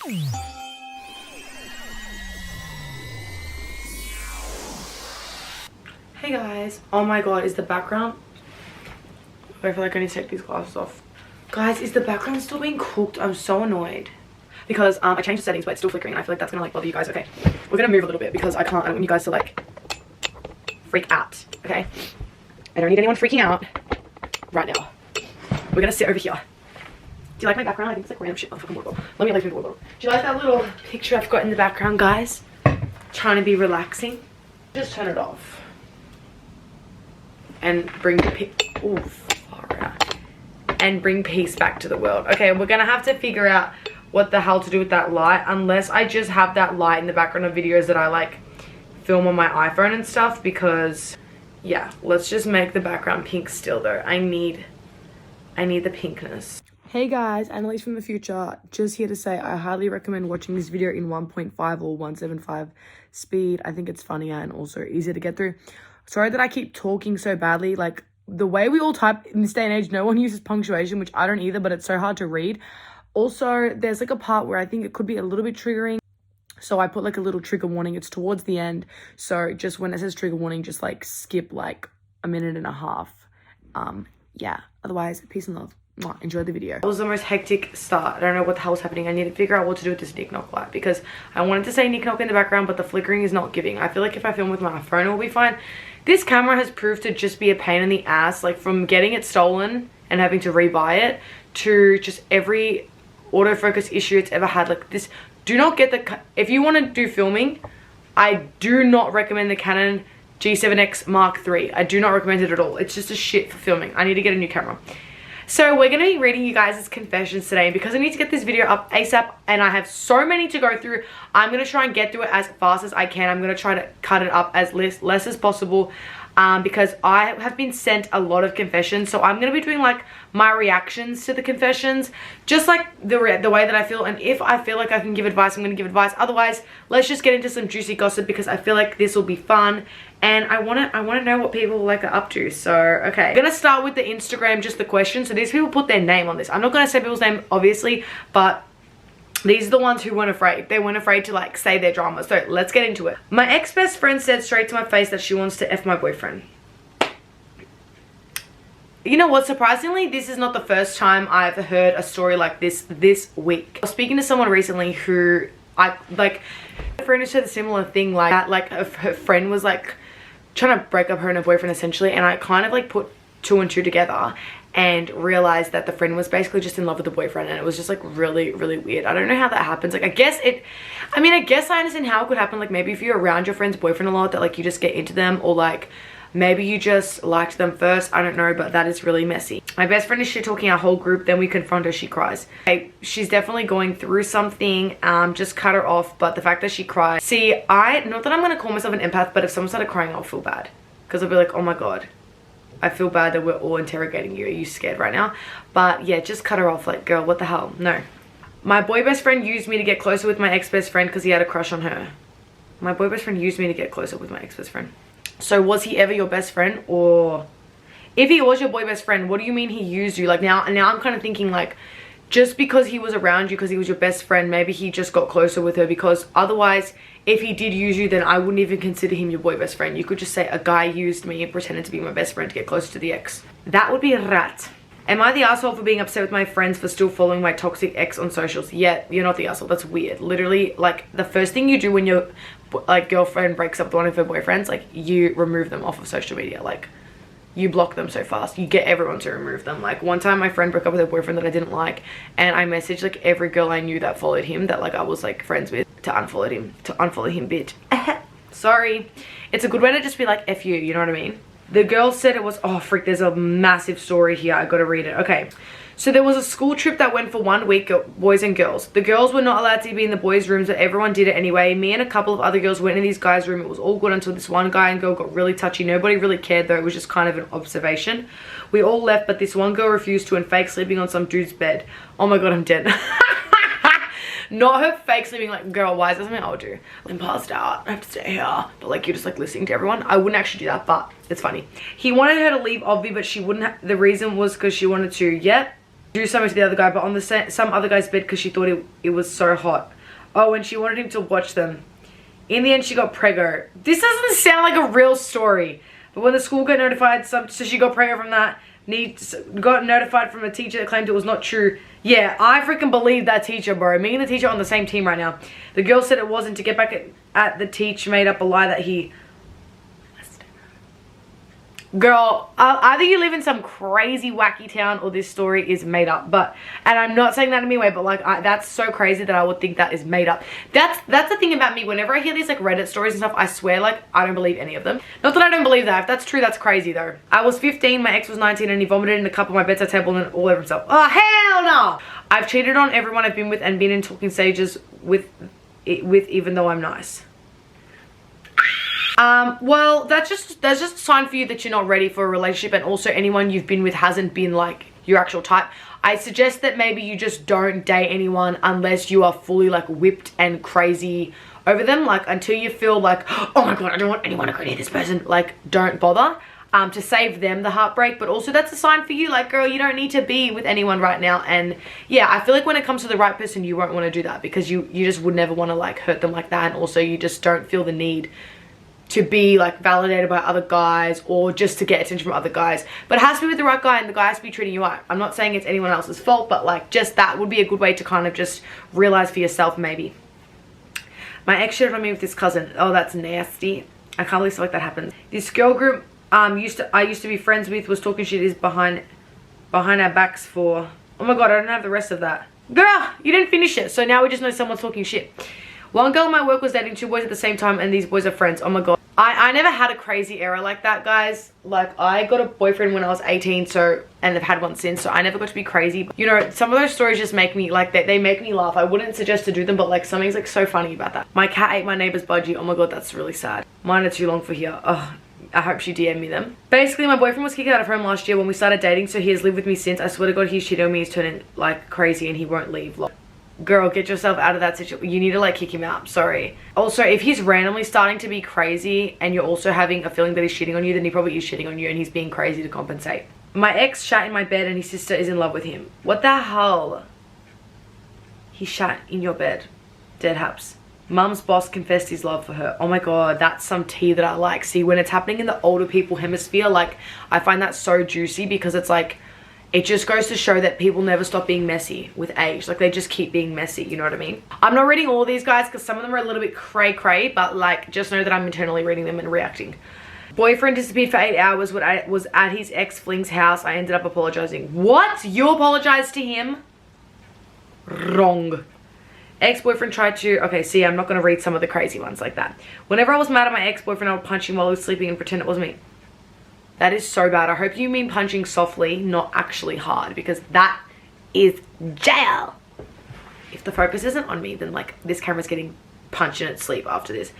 Hey guys, oh my god, is the background, I feel like I need to take these glasses off. Guys, is the background still being cooked? I'm so annoyed because I changed the settings but it's still flickering and I feel like that's gonna like bother you guys. Okay, we're gonna move a little bit because I don't want you guys to like freak out. Okay, I don't need anyone freaking out right now. We're gonna sit over here. Do you like my background? I think it's like random shit. Oh, fucking water bottle. Let me like water bottle. Do you like that little picture I've got in the background, guys? Trying to be relaxing. Just turn it off and bring bring peace back to the world. Okay, we're gonna have to figure out what the hell to do with that light, unless I just have that light in the background of videos that I like film on my iPhone and stuff, because yeah, let's just make the background pink still though. I need the pinkness. Hey guys, Annalise from the future, just here to say I highly recommend watching this video in 1.5 or 1.75 speed. I think it's funnier and also easier to get through. Sorry that I keep talking so badly. Like, the way we all type in this day and age, no one uses punctuation, which I don't either, but it's so hard to read. Also, there's like a part where I think it could be a little bit triggering, so I put like a little trigger warning. It's towards the end, so just when it says trigger warning, just like skip like a minute and a half. Yeah, otherwise, peace and love. Mwah. Enjoy the video. It was the most hectic start. I don't know what the hell's happening. I need to figure out what to do with this Nick Knock light, because I wanted to say Nick Knock in the background, but the flickering is not giving. I feel like if I film with my phone, it will be fine. This camera has proved to just be a pain in the ass, like from getting it stolen and having to rebuy it to just every autofocus issue it's ever had. Like this, do not get the, if you want to do filming, I do not recommend the Canon G7X Mark III. I do not recommend it at all. It's just a shit for filming. I need to get a new camera. So we're going to be reading you guys' confessions today, and because I need to get this video up ASAP and I have so many to go through, I'm going to try and get through it as fast as I can. I'm going to try to cut it up as less as possible, because I have been sent a lot of confessions. So I'm going to be doing like my reactions to the confessions, just like the way that I feel, and if I feel like I can give advice, I'm going to give advice. Otherwise, let's just get into some juicy gossip, because I feel like this will be fun. And I want to know what people like are up to. So, okay. I'm going to start with the Instagram, just the question. So these people put their name on this. I'm not going to say people's name, obviously, but these are the ones who weren't afraid. They weren't afraid to like say their drama. So let's get into it. My ex-best friend said straight to my face that she wants to F my boyfriend. You know what? Surprisingly, this is not the first time I've heard a story like this week. I was speaking to someone recently who a friend who said a similar thing like that. Like her friend was like trying to break up her and her boyfriend essentially, and I kind of like put two and two together and realized that the friend was basically just in love with the boyfriend, and it was just like really weird. I don't know how that happens. Like I guess I understand how it could happen. Like maybe if you're around your friend's boyfriend a lot, that like you just get into them, or like maybe you just liked them first. I don't know, but that is really messy. My best friend is shit talking our whole group, then we confront her, she cries. Okay, she's definitely going through something. Just cut her off, but the fact that she cries. See, not that I'm gonna call myself an empath, but if someone started crying, I'll feel bad. Because I'll be like, oh my god, I feel bad that we're all interrogating you. Are you scared right now? But yeah, just cut her off. Like, girl, what the hell? No. My boy best friend used me to get closer with my ex-best friend because he had a crush on her. My boy best friend used me to get closer with my ex-best friend. So was he ever your best friend? Or if he was your boy best friend, what do you mean he used you? Like now I'm kind of thinking like, just because he was around you, because he was your best friend, maybe he just got closer with her, because otherwise if he did use you, then I wouldn't even consider him your boy best friend. You could just say a guy used me and pretended to be my best friend to get closer to the ex. That would be a rat. Am I the asshole for being upset with my friends for still following my toxic ex on socials? Yeah, you're not the asshole. That's weird. Literally, like the first thing you do when your like girlfriend breaks up with one of her boyfriends, like you remove them off of social media. Like you block them so fast. You get everyone to remove them. Like one time my friend broke up with her boyfriend that I didn't like, and I messaged like every girl I knew that followed him, that like I was like friends with, to unfollow him, bitch. Sorry. It's a good way to just be like, F you, you know what I mean? The girl said it was, oh frick, there's a massive story here. I gotta read it. Okay. So there was a school trip that went for 1 week, boys and girls. The girls were not allowed to be in the boys' rooms, but everyone did it anyway. Me and a couple of other girls went in these guys' room. It was all good until this one guy and girl got really touchy. Nobody really cared though. It was just kind of an observation. We all left, but this one girl refused to and fake sleeping on some dude's bed. Oh my god, I'm dead. Not her fake sleeping, like, girl, why is that something I would do? I'm passed out, I have to stay here. But like, you're just like listening to everyone. I wouldn't actually do that, but it's funny. He wanted her to leave, obvi, but she wouldn't. The reason was because she wanted to. Yep. do something to the other guy, but on some other guy's bed because she thought it was so hot. Oh, and she wanted him to watch them. In the end, she got preggo. This doesn't sound like a real story. But when the school got notified, so she got preggo from that. Got notified from a teacher that claimed it was not true. Yeah, I freaking believe that teacher, bro. Me and the teacher are on the same team right now. The girl said it wasn't. To get back at the teacher, made up a lie that he... Girl, either you live in some crazy wacky town or this story is made up. And I'm not saying that in any way, but like that's so crazy that I would think that is made up. That's the thing about me. Whenever I hear these like Reddit stories and stuff, I swear like I don't believe any of them. Not that I don't believe that. If that's true, that's crazy though. I was 15, my ex was 19, and he vomited in a cup on my bedside table and all over himself. Oh hell no! I've cheated on everyone I've been with and been in talking stages with even though I'm nice. Well, that's just a sign for you that you're not ready for a relationship, and also anyone you've been with hasn't been like your actual type. I suggest that maybe you just don't date anyone unless you are fully like whipped and crazy over them. Like until you feel like, oh my god, I don't want anyone to go near this person. Like don't bother. To save them the heartbreak, but also that's a sign for you, like girl, you don't need to be with anyone right now. And yeah, I feel like when it comes to the right person, you won't want to do that because you just would never want to like hurt them like that, and also you just don't feel the need to be like validated by other guys or just to get attention from other guys. But it has to be with the right guy, and the guy has to be treating you right. I'm not saying it's anyone else's fault, but like just that would be a good way to kind of just realize for yourself maybe. My ex shared on me with this cousin. Oh, that's nasty. I can't believe stuff like that happens. This girl group I used to be friends with was talking shit is behind our backs for... Oh my god, I don't have the rest of that. Girl, you didn't finish it, so now we just know someone's talking shit. One girl in my work was dating 2 boys at the same time, and these boys are friends. Oh my god. I never had a crazy era like that, guys. Like, I got a boyfriend when I was 18, so, and I've had one since, so I never got to be crazy. You know, some of those stories just make me, like, they make me laugh. I wouldn't suggest to do them, but, like, something's, like, so funny about that. My cat ate my neighbor's budgie. Oh my god, that's really sad. Mine are too long for here. Ugh. I hope she DM'd me them. Basically, my boyfriend was kicked out of home last year when we started dating, so he has lived with me since. I swear to god, he's cheating on me. He's turning, like, crazy, and he won't leave. Girl, get yourself out of that situation. You need to like kick him out. Sorry. Also, if he's randomly starting to be crazy and you're also having a feeling that he's cheating on you, then he probably is cheating on you and he's being crazy to compensate. My ex shat in my bed and his sister is in love with him. What the hell? He shat in your bed. Dead haps. Mum's boss confessed his love for her. Oh my god, that's some tea that I like. See, when it's happening in the older people hemisphere, like, I find that so juicy because it's like, it just goes to show that people never stop being messy with age. Like, they just keep being messy, you know what I mean? I'm not reading all these guys because some of them are a little bit cray-cray, but like, just know that I'm internally reading them and reacting. Boyfriend disappeared for 8 hours, was at his ex-fling's house. I ended up apologizing. What? You apologized to him? Wrong. Ex-boyfriend tried to... Okay, see, I'm not going to read some of the crazy ones like that. Whenever I was mad at my ex-boyfriend, I would punch him while he was sleeping and pretend it was me. That is so bad. I hope you mean punching softly, not actually hard, because that is jail. If the focus isn't on me, then like this camera's getting punched in its sleep after this.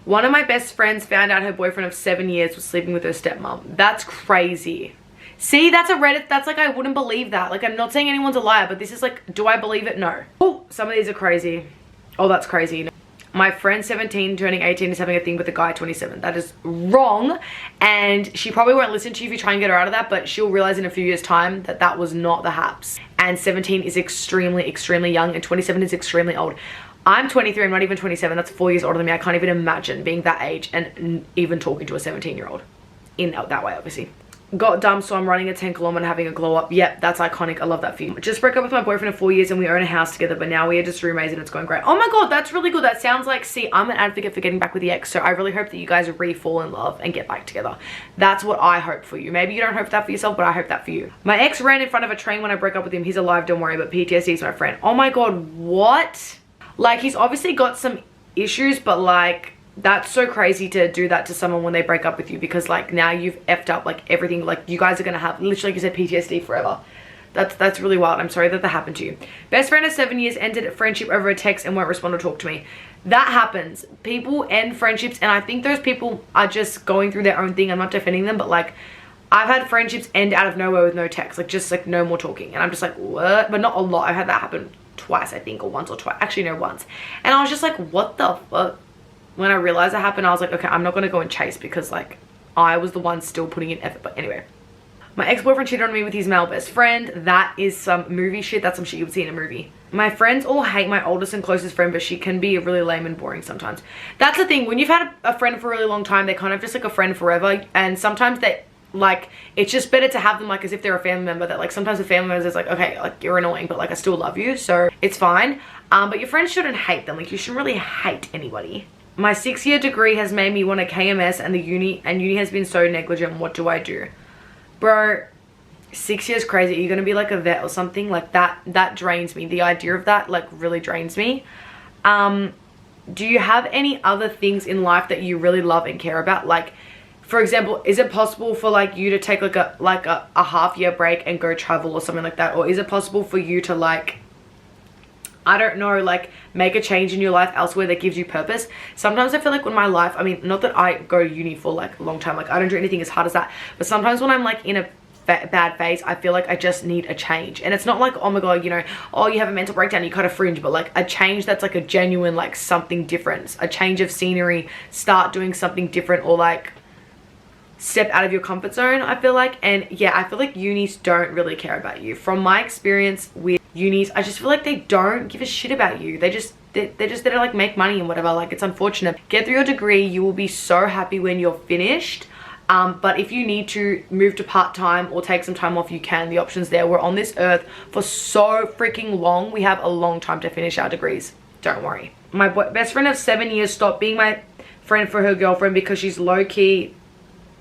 One of my best friends found out her boyfriend of 7 years was sleeping with her stepmom. That's crazy. See, that's a Reddit. That's like, I wouldn't believe that. Like, I'm not saying anyone's a liar, but this is like, do I believe it? No. Oh, some of these are crazy. Oh, that's crazy. My friend 17 turning 18 is having a thing with a guy 27. That is wrong, and she probably won't listen to you if you try and get her out of that, but she'll realize in a few years time that that was not the haps. And 17 is extremely, extremely young, and 27 is extremely old. I'm 23, I'm not even 27. That's 4 years older than me. I can't even imagine being that age and even talking to a 17-year-old in that way, obviously. Got dumb, so I'm running a 10km and having a glow up. Yep, that's iconic. I love that for you. Just broke up with my boyfriend of 4 years and we own a house together, but now we are just roommates and it's going great. Oh my god, that's really good. That sounds like, see, I'm an advocate for getting back with the ex, so I really hope that you guys re-fall in love and get back together. That's what I hope for you. Maybe you don't hope that for yourself, but I hope that for you. My ex ran in front of a train when I broke up with him. He's alive, don't worry, but PTSD is my friend. Oh my god, what? Like, he's obviously got some issues, but like, that's so crazy to do that to someone when they break up with you, because like now you've effed up like everything. Like, you guys are gonna have, literally, like you said, PTSD forever. That's really wild. I'm sorry that happened to you. Best friend of 7 years ended friendship over a text and won't respond or talk to me. That happens. People end friendships, and I think those people are just going through their own thing. I'm not defending them, but like, I've had friendships end out of nowhere with no text, like just like no more talking, and I'm just like, what? But not a lot. I've had that happen twice, I think, or once or twice. Actually, no, once. And I was just like, what the fuck? When I realized that happened, I was like, okay, I'm not going to go and chase, because like I was the one still putting in effort. But anyway, My ex-boyfriend cheated on me with his male best friend. That is some movie shit. That's some shit you would see in a movie. My friends all hate my oldest and closest friend, but she can be really lame and boring sometimes. That's the thing. When you've had a friend for a really long time, they're kind of just like a friend forever. And sometimes they, like, it's just better to have them like as if they're a family member. That like sometimes with family members, it's like, okay, like you're annoying, but like I still love you, so it's fine. But your friends shouldn't hate them. Like you shouldn't really hate anybody. My 6-year degree has made me want a KMS, and uni has been so negligent. What do I do? Bro, 6 years crazy. You're gonna be like a vet or something like that. That drains me. The idea of that like really drains me. Do you have any other things in life that you really love and care about? Like, for example, is it possible for like you to take like a half-year break and go travel or something like that? Or is it possible for you to like, I don't know, like make a change in your life elsewhere that gives you purpose? Sometimes I feel like when my life, I mean, not that I go to uni for like a long time, like I don't do anything as hard as that, but sometimes when I'm like in a bad phase, I feel like I just need a change. And it's not like, oh my god, you know, oh you have a mental breakdown, you kind of fringe, but like a change that's like a genuine, like something different, a change of scenery, start doing something different, or like step out of your comfort zone, I feel like. And yeah, I feel like unis don't really care about you. From my experience with unis, I just feel like they don't give a shit about you. They're just there to like make money and whatever. Like it's unfortunate. Get through your degree, you will be so happy when you're finished. But if you need to move to part-time or take some time off, you can. The option's there. We're on this earth for so freaking long. We have a long time to finish our degrees. Don't worry. My best friend of 7 years stopped being my friend for her girlfriend because she's low-key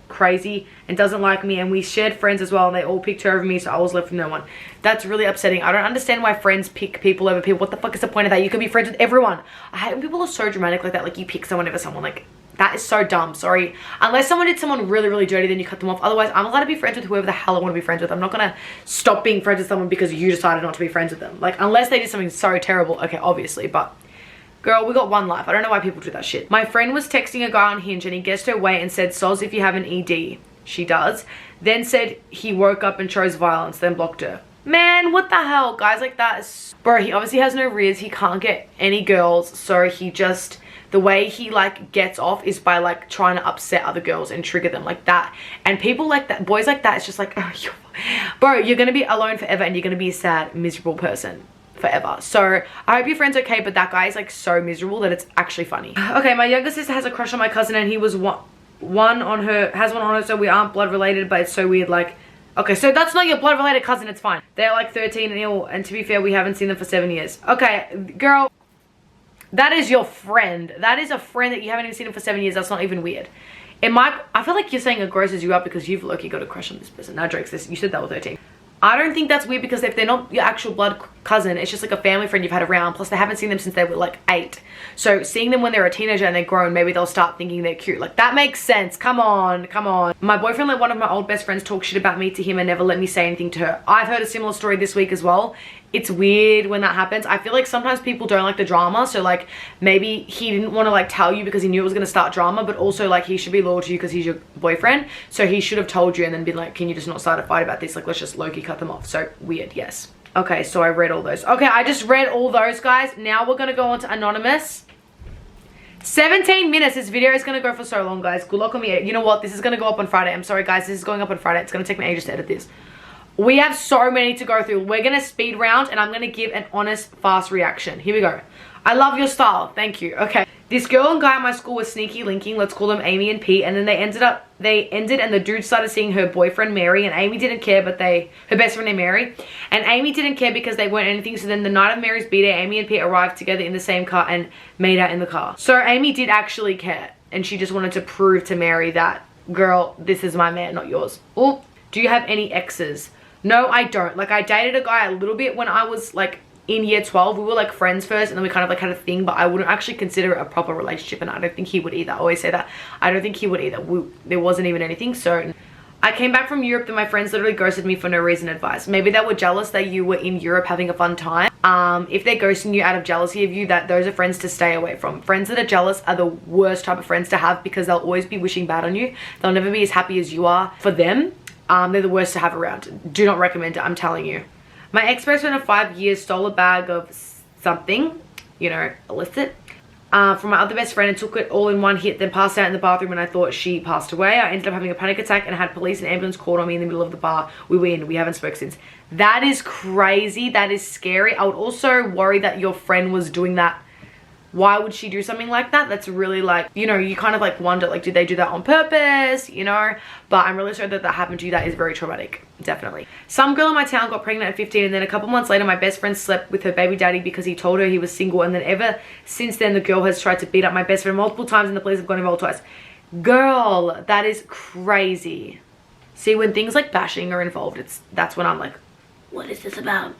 crazy and doesn't like me, and we shared friends as well, and they all picked her over me, so I was left with no one. That's really upsetting. I don't understand why friends pick people over people. What the fuck is the point of that? You can be friends with everyone. I hate when people are so dramatic like that, like you pick someone over someone. Like that is so dumb. Sorry, unless someone did someone really really dirty, then you cut them off. Otherwise I'm allowed to be friends with whoever the hell I want to be friends with. I'm not gonna stop being friends with someone because you decided not to be friends with them. Like unless they did something so terrible, okay, obviously, but girl, we got one life. I don't know why people do that shit. My friend was texting a guy on Hinge and he guessed her weight and said, "Soz if you have an ED." She does. Then said he woke up and chose violence, then blocked her. Man, what the hell? Guys like that is... Bro, he obviously has no rears. He can't get any girls. So he just... The way he like gets off is by like trying to upset other girls and trigger them like that. And people like that, boys like that, it's just like, oh, bro, you're going to be alone forever and you're going to be a sad, miserable person forever. So I hope your friend's okay, but that guy is like so miserable that it's actually funny. Okay, my younger sister has a crush on my cousin and he was one on her, so we aren't blood related, but it's so weird. Like, okay, so that's not your blood related cousin, it's fine. They're like 13 and ill, and to be fair, we haven't seen them for 7 years. Okay, girl, that is your friend. That is a friend that you haven't even seen him for 7 years. That's not even weird. I feel like you're saying it grosses you up because you've low-key got a crush on this person. No jokes, you said that was 13. I don't think that's weird because if they're not your actual blood cousin, it's just like a family friend you've had around. Plus, they haven't seen them since they were like 8. So seeing them when they're a teenager and they're grown, maybe they'll start thinking they're cute. Like that makes sense. Come on, come on. My boyfriend let one of my old best friends talk shit about me to him and never let me say anything to her. I've heard a similar story this week as well. It's weird when that happens. I feel like sometimes people don't like the drama, so like maybe he didn't want to like tell you because he knew it was going to start drama, but also like he should be loyal to you because he's your boyfriend, so he should have told you and then been like, can you just not start a fight about this? Like let's just low-key cut them off. So weird. Yes. Okay, so I read all those. Okay, I just read all those, guys. Now we're gonna go on to anonymous. 17 minutes. This video is gonna go for so long, guys. Good luck on me. You know what, this is gonna go up on Friday. I'm sorry, guys, this is going up on Friday. It's gonna take me ages to edit this. We have so many to go through. We're gonna speed round and I'm gonna give an honest, fast reaction. Here we go. I love your style. Thank you. Okay. This girl and guy at my school were sneaky linking. Let's call them Amy and Pete. And then they ended and the dude started seeing her boyfriend Mary, and Amy didn't care, but her best friend named Mary. And Amy didn't care because they weren't anything. So then the night of Mary's b-day, Amy and Pete arrived together in the same car and made out in the car. So Amy did actually care. And she just wanted to prove to Mary that, girl, this is my man, not yours. Oh, do you have any exes? No, I don't. Like, I dated a guy a little bit when I was like in year 12. We were like friends first and then we kind of like had a thing, but I wouldn't actually consider it a proper relationship, and I don't think he would either. I always say that. I don't think he would either. There wasn't even anything. So I came back from Europe and my friends literally ghosted me for no reason advice. Maybe they were jealous that you were in Europe having a fun time. If they're ghosting you out of jealousy of you, those are friends to stay away from. Friends that are jealous are the worst type of friends to have because they'll always be wishing bad on you. They'll never be as happy as you are for them. They're the worst to have around. Do not recommend it, I'm telling you. My ex-boyfriend of 5 years stole a bag of something, you know, illicit. from my other best friend and took it all in one hit, then passed out in the bathroom and I thought she passed away. I ended up having a panic attack and had police and ambulance called on me in the middle of the bar. We were in. We haven't spoke since. That is crazy. That is scary. I would also worry that your friend was doing that. Why would she do something like that? That's really like, you know, you kind of like wonder, like, did they do that on purpose, you know? But I'm really sorry that that happened to you. That is very traumatic, definitely. Some girl in my town got pregnant at 15 and then a couple months later my best friend slept with her baby daddy because he told her he was single, and then ever since then the girl has tried to beat up my best friend multiple times and the police have got involved twice. Girl, that is crazy. See, when things like bashing are involved, that's when I'm like, what is this about?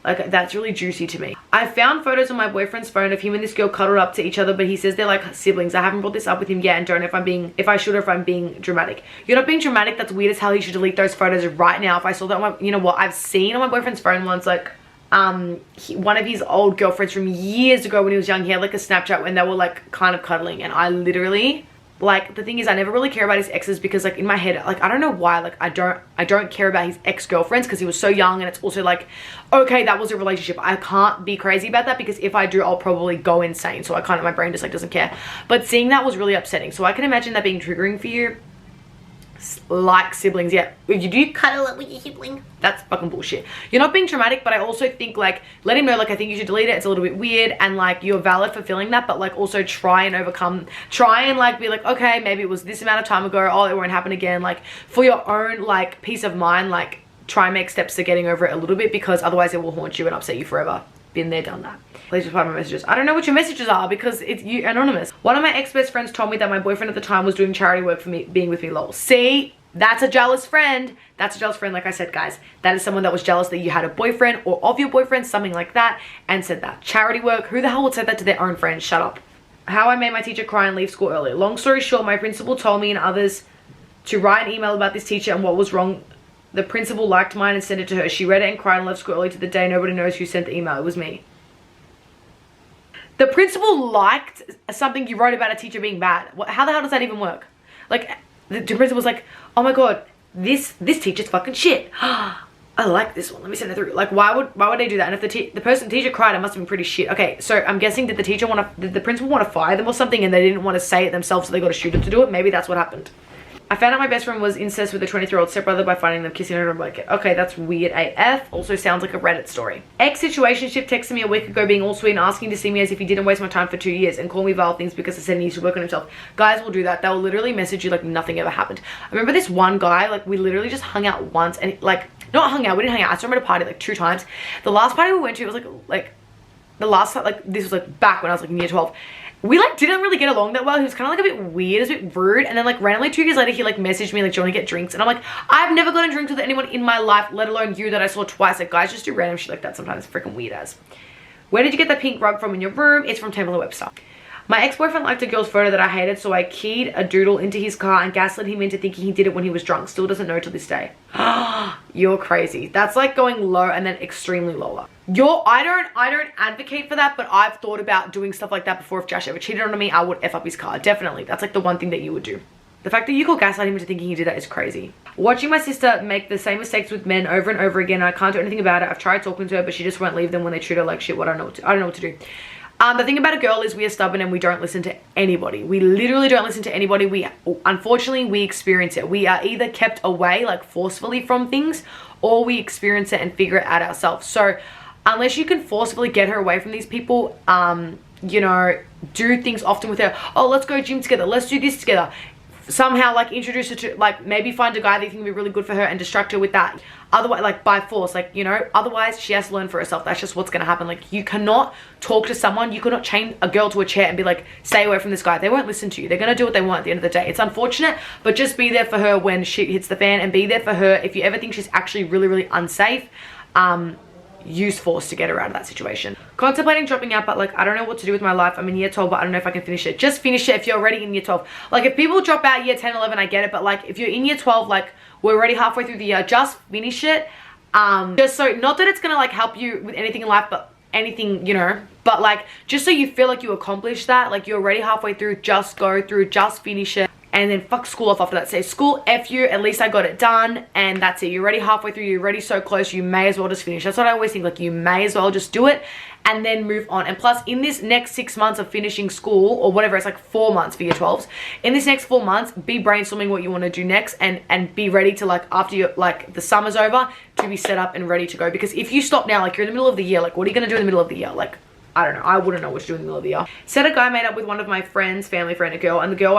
Like, that's really juicy to me. I found photos on my boyfriend's phone of him and this girl cuddled up to each other, but he says they're like siblings. I haven't brought this up with him yet and don't know if I should or if I'm being dramatic. You're not being dramatic. That's weird as hell. He should delete those photos right now. If I saw that on my, you know what, I've seen on my boyfriend's phone once, like, one of his old girlfriends from years ago when he was young, he had like a Snapchat when they were like kind of cuddling, and I literally, like, the thing is, I never really care about his exes because, like, in my head, like, I don't know why, like, I don't care about his ex-girlfriends because he was so young, and it's also like, okay, that was a relationship. I can't be crazy about that because if I do, I'll probably go insane. So I kind of, my brain just like doesn't care. But seeing that was really upsetting. So I can imagine that being triggering for you. Like siblings, yeah. If you do cuddle up with your sibling, that's fucking bullshit. You're not being traumatic, but I also think, like, let him know, like, I think you should delete it. It's a little bit weird, and like, you're valid for feeling that, but like, also try and like be like, okay, maybe it was this amount of time ago, oh, it won't happen again. Like, for your own like peace of mind, like, try and make steps to getting over it a little bit, because otherwise it will haunt you and upset you forever. Been there, done that. Please reply to my messages. I don't know what your messages are because it's you anonymous. One of my ex-best friends told me that my boyfriend at the time was doing charity work for me, being with me, lol. See, that's a jealous friend. That's a jealous friend. Like I said, guys, that is someone that was jealous that you had a boyfriend or of your boyfriend, something like that, and said that. Charity work, who the hell would say that to their own friends? Shut up. How I made my teacher cry and leave school early. Long story short, my principal told me and others to write an email about this teacher and what was wrong. The principal liked mine and sent it to her. She read it and cried and left school early to the day. Nobody knows who sent the email. It was me. The principal liked something you wrote about a teacher being bad. How the hell does that even work? Like, the principal was like, oh my god, this teacher's fucking shit. I like this one. Let me send it through. Like, why would they do that? And if the teacher cried, it must have been pretty shit. Okay, so I'm guessing did the principal want to fire them or something, and they didn't want to say it themselves, so they got a shooter to do it? Maybe that's what happened. I found out my best friend was incest with a 23-year-old stepbrother by finding them kissing under a blanket. Okay, that's weird AF. Also sounds like a Reddit story. Ex-situationship texted me a week ago being all sweet and asking to see me as if he didn't waste my time for 2 years and call me vile things because I said he needs to work on himself. Guys will do that. They'll literally message you like nothing ever happened. I remember this one guy, like, we literally just hung out once, and like, not hung out, we didn't hang out. I saw him at a party like 2 times. The last party we went to, it was like the last time, like, this was like back when I was like in year 12. We like didn't really get along that well. He was kind of like a bit weird, a bit rude, and then like randomly 2 years later he like messaged me like, do you want to get drinks? And I'm like, I've never gotten drinks with anyone in my life, let alone you that I saw twice. Like, guys just do random shit like that sometimes. Freaking weird as. Where did you get the pink rug from in your room? It's from Tumblr website. My ex-boyfriend liked a girl's photo that I hated, so I keyed a doodle into his car and gaslit him into thinking he did it when he was drunk. Still doesn't know to this day. You're crazy. That's like going low and then extremely lower. I don't advocate for that, but I've thought about doing stuff like that before. If Josh ever cheated on me, I would F up his car. Definitely. That's like the one thing that you would do. The fact that you call gaslight him into thinking he did that is crazy. Watching my sister make the same mistakes with men over and over again. I can't do anything about it. I've tried talking to her, but she just won't leave them when they treat her like shit. I don't know what to do. The thing about a girl is we are stubborn and we don't listen to anybody. We literally don't listen to anybody. Unfortunately, we experience it. We are either kept away, like forcefully from things, or we experience it and figure it out ourselves. So unless you can forcefully get her away from these people, you know, do things often with her. Oh, let's go gym together. Let's do this together. Somehow like introduce her to, like, maybe find a guy that you think would be really good for her and distract her with that. Otherwise, like, by force, like, you know, otherwise she has to learn for herself. That's just what's gonna happen. Like, you cannot talk to someone, you cannot chain a girl to a chair and be like, stay away from this guy. They won't listen to you. They're gonna do what they want at the end of the day. It's unfortunate, but just be there for her when shit hits the fan, and be there for her if you ever think she's actually really, really unsafe. Use force to get her out of that situation. Contemplating dropping out, but like, I don't know what to do with my life. I'm in year 12, but I don't know if I can finish it. Just finish it if you're already in year 12. Like, if people drop out year 10, 11, I get it, but like, if you're in year 12, like, we're already halfway through the year, just finish it. Just so, not that it's gonna like help you with anything in life, but anything, you know, but like, just so you feel like you accomplished that, like, you're already halfway through, just go through, just finish it. And then fuck school off after that. Say, school F you, at least I got it done, and that's it. You're already halfway through, you're already so close, you may as well just finish. That's what I always think, like, you may as well just do it and then move on. And plus, in this next 6 months of finishing school, or whatever, it's like 4 months for year 12s. In this next 4 months, be brainstorming what you want to do next, and be ready to, like, after you, like, the summer's over, to be set up and ready to go. Because if you stop now, like, you're in the middle of the year, like, what are you going to do in the middle of the year? Like, I don't know. I wouldn't know what to do in the middle of the year. Said a guy made up with one of my friends, family friend, a girl, and the girl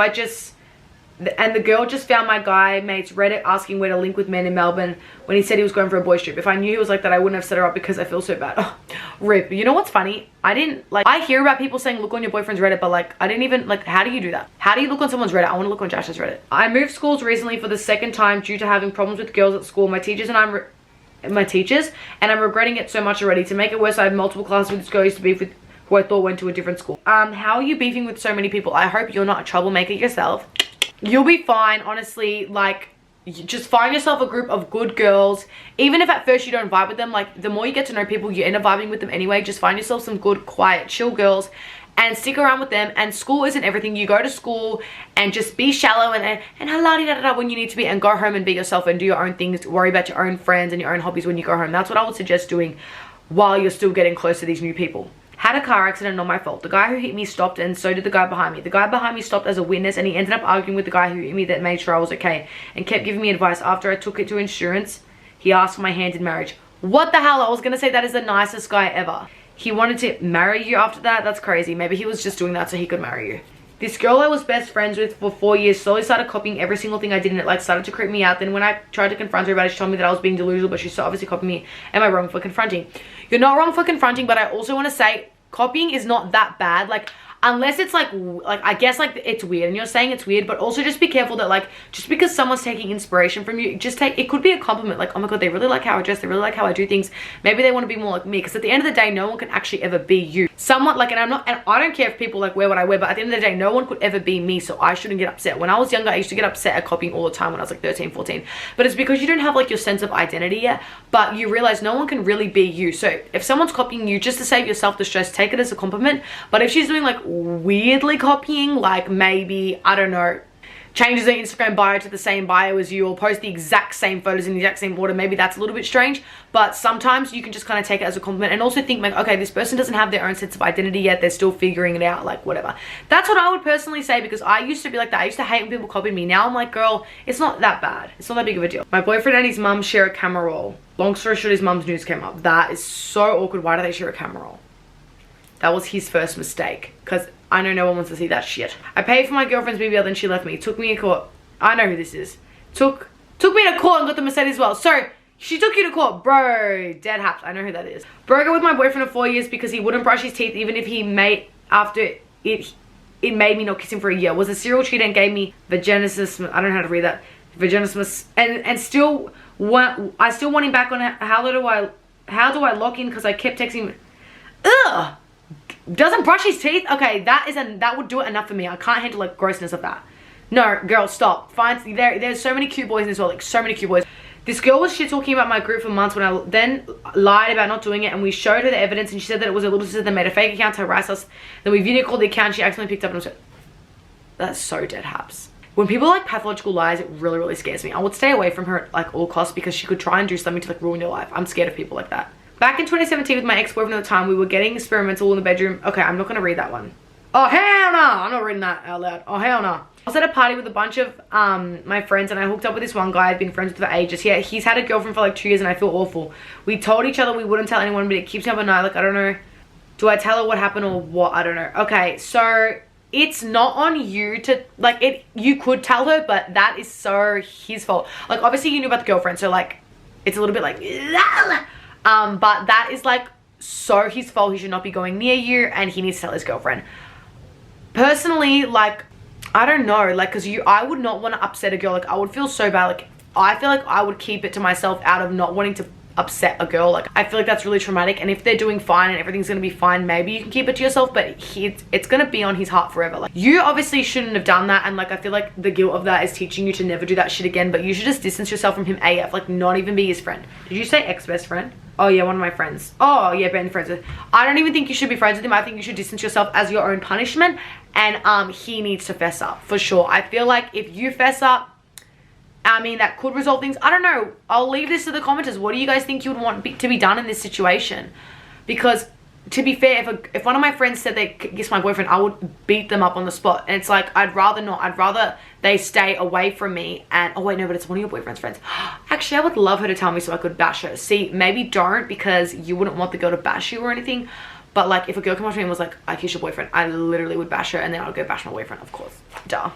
just found my guy mate's Reddit asking where to link with men in Melbourne when he said he was going for a boys trip. If I knew he was like that, I wouldn't have set her up because I feel so bad. Oh, rip. You know what's funny? I didn't, like, I hear about people saying look on your boyfriend's Reddit, but, like, I didn't even, like, how do you do that? How do you look on someone's Reddit? I want to look on Josh's Reddit. I moved schools recently for the 2nd time due to having problems with girls at school. My teachers and I'm regretting it so much already. To make it worse, I had multiple classes with this girl I used to beef with who I thought went to a different school. How are you beefing with so many people? I hope you're not a troublemaker yourself. You'll be fine, honestly. Like, just find yourself a group of good girls. Even if at first you don't vibe with them, like, the more you get to know people, you end up vibing with them anyway. Just find yourself some good, quiet, chill girls and stick around with them. And school isn't everything. You go to school and just be shallow and la-di-da-da-da when you need to be, and go home and be yourself and do your own things. Worry about your own friends and your own hobbies when you go home. That's what I would suggest doing while you're still getting close to these new people. Had a car accident, not my fault. The guy who hit me stopped, and so did the guy behind me. The guy behind me stopped as a witness, and he ended up arguing with the guy who hit me that made sure I was okay, and kept giving me advice. After I took it to insurance, he asked for my hand in marriage. What the hell? I was gonna say that is the nicest guy ever. He wanted to marry you after that? That's crazy. Maybe he was just doing that so he could marry you. This girl I was best friends with for 4 years slowly started copying every single thing I did, and it, like, started to creep me out. Then when I tried to confront her about it, she told me that I was being delusional, but she still obviously copied me. Am I wrong for confronting? You're not wrong for confronting, but I also want to say copying is not that bad. Like, unless it's like I guess, like, it's weird and you're saying it's weird, but also just be careful that, like, just because someone's taking inspiration from you, just take, it could be a compliment, like, oh my god, they really like how I dress, they really like how I do things, maybe they want to be more like me. Because at the end of the day, no one can actually ever be you. Someone, like, and I don't care if people, like, wear what I wear, but at the end of the day, no one could ever be me, so I shouldn't get upset. When I was younger, I used to get upset at copying all the time when I was like 13, 14, but it's because you don't have, like, your sense of identity yet, but you realize no one can really be you. So if someone's copying you, just to save yourself the stress, take it as a compliment. But if she's doing, like, weirdly copying, like, maybe, I don't know, changes their Instagram bio to the same bio as you, or post the exact same photos in the exact same order, maybe that's a little bit strange. But sometimes you can just kind of take it as a compliment, and also think, like, okay, this person doesn't have their own sense of identity yet, they're still figuring it out, like, whatever. That's what I would personally say, because I used to be like that. I used to hate when people copied me. Now I'm like, girl, it's not that bad, it's not that big of a deal. My boyfriend and his mum share a camera roll. Long story short, his mum's news came up. That is so awkward. Why do they share a camera roll? That was his first mistake, because I know no one wants to see that shit. I paid for my girlfriend's BBL, then she left me. Took me to court. I know who this is. Took me to court and got the Mercedes as well. So, she took you to court. Bro, dead haps. I know who that is. Broke up with my boyfriend for 4 years because he wouldn't brush his teeth even if he made, after it made me not kiss him for a year. Was a serial cheater and gave me vaginismus. I don't know how to read that. Vaginismus. And I still want him back on it. How do I lock in? Because I kept texting him. Ugh! Doesn't brush his teeth? Okay, that would do it enough for me. I can't handle, like, grossness of that. No, girl, stop. There's so many cute boys in this world, like, so many cute boys. This girl was shit talking about my group for months when I then lied about not doing it, and we showed her the evidence, and she said that it was a little sister that made a fake account to harass us. Then we video called the account, she accidentally picked up and was like, that's so dead haps. When people like pathological lies, it really, really scares me. I would stay away from her at, like, all costs, because she could try and do something to, like, ruin your life. I'm scared of people like that. Back in 2017 with my ex-boyfriend at the time, we were getting experimental in the bedroom. Okay, I'm not going to read that one. Oh, hell no. I'm not reading that out loud. Oh, hell no. I was at a party with a bunch of my friends, and I hooked up with this one guy I've been friends with for ages. He's had a girlfriend for like 2 years, and I feel awful. We told each other we wouldn't tell anyone, but it keeps me up at night. Like, I don't know. Do I tell her what happened or what? I don't know. Okay, so it's not on you to, like, you could tell her, but that is so his fault. Like, obviously you knew about the girlfriend, so, like, it's a little bit like, but that is, like, so his fault. He should not be going near you, and he needs to tell his girlfriend. Personally, like, I don't know, like, because I would not want to upset a girl. Like, I would feel so bad. Like, I feel like I would keep it to myself out of not wanting to upset a girl. Like, I feel like that's really traumatic, and if they're doing fine and everything's gonna be fine, maybe you can keep it to yourself, but it's gonna be on his heart forever. Like, you obviously shouldn't have done that, and, like, I feel like the guilt of that is teaching you to never do that shit again. But you should just distance yourself from him AF, like, not even be his friend. Did you say ex-best friend? Oh yeah, one of my friends. Oh yeah, been friends with. I don't even think you should be friends with him. I think you should distance yourself as your own punishment, and he needs to fess up for sure. I feel like if you fess up, I mean, that could resolve things. I don't know. I'll leave this to the commenters. What do you guys think you would want to be done in this situation? Because to be fair, if one of my friends said they kissed my boyfriend, I would beat them up on the spot. And it's like, I'd rather not. I'd rather they stay away from me. And, oh wait, no, but it's one of your boyfriend's friends. Actually, I would love her to tell me so I could bash her. See, maybe don't, because you wouldn't want the girl to bash you or anything. But like, if a girl came up to me and was like, I kiss your boyfriend, I literally would bash her, and then I would go bash my boyfriend, of course. Duh.